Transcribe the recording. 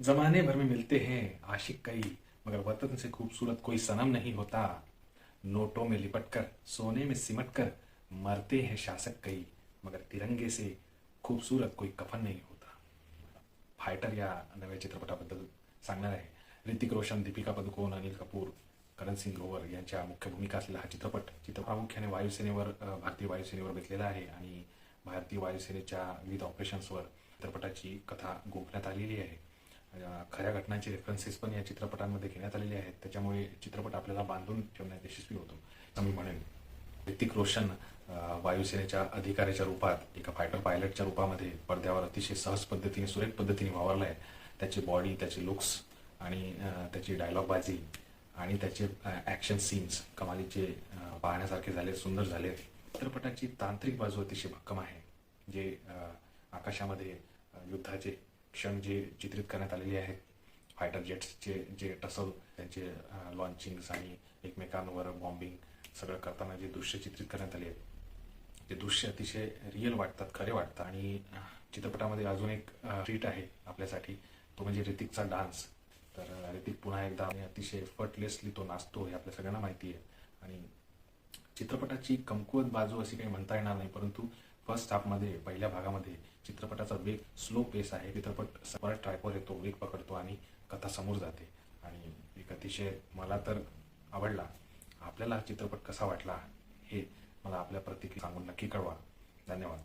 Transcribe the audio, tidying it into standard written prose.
जमाने भर में मिलते हैं आशिक कई, मगर वतन से खूबसूरत कोई सनम नहीं होता। नोटों में लिपट कर, सोने में सिमट कर मरते हैं शासक कई, मगर तिरंगे से खूबसूरत कोई कफन नहीं होता। फायटर या नव्या चित्रपटाबद्दल सांगणार आहे। ऋतिक रोशन, दीपिका पदुकोण, अनिल कपूर, करण सिंग ग्रोवर यांच्या मुख्य भूमिका असलेला हा चित्रपट प्रामुख्याने वायुसेनेवर भारतीय वायुसेनेवर बेतलेला आहे आणि भारतीय वायुसेनेच्या विविध ऑपरेशन्सवर चित्रपटाची कथा गोफण्यात आलेली आहे। खऱ्या घटनांचे रेफरन्सेस पण या चित्रपटांमध्ये घेण्यात आलेले आहेत, त्याच्यामुळे चित्रपट आपल्याला बांधून ठेवण्यात यशस्वी होतो असं मी म्हणेन। ऋतिक रोशन वायुसेनेच्या अधिकाऱ्याच्या रूपात एका फायटर पायलटच्या रूपामध्ये पडद्यावर अतिशय सहज पद्धतीने, सुरेख पद्धतीने वावरलाय। त्याची बॉडी, त्याचे लुक्स आणि त्याची डायलॉगबाजी आणि त्याचे ॲक्शन सीन्स कमालीचे पाहण्यासारखे झाले, सुंदर झाले। चित्रपटाची तांत्रिक बाजू अतिशय भक्कम आहे, जे आकाशामध्ये युद्धाचे क्षण जे चित्रित करण्यात आलेले आहेत, फायटर जेट्सचे जे टसल, त्यांचे लॉन्चिंग्स आणि एकमेकांवर बॉम्बिंग सगळं करताना जे दृश्य चित्रित करण्यात आले आहेत, ते दृश्य अतिशय रिअल वाटतात, खरे वाटतात। आणि चित्रपटामध्ये अजून एक ट्रीट आहे आपल्यासाठी, तो म्हणजे ऋतिकचा डान्स। तर ऋतिक पुन्हा एकदा अतिशय एफर्टलेसली तो नाचतो हे आपल्या सगळ्यांना माहिती आहे। आणि चित्रपटाची कमकुवत बाजू अशी काही म्हणता येणार नाही, परंतु फर्स्ट हाफमध्ये, पहिल्या भागामध्ये चित्रपटाचा वेग स्लो पेस आहे। चित्रपट परत ट्रॅकवर येतो, वेग पकडतो आणि कथा समोर जाते आणि एक अतिशय मला तर आवडला। आपल्याला हा चित्रपट कसा वाटला हे मला आपल्या प्रतिक्रिया सांगून नक्की कळवा। धन्यवाद।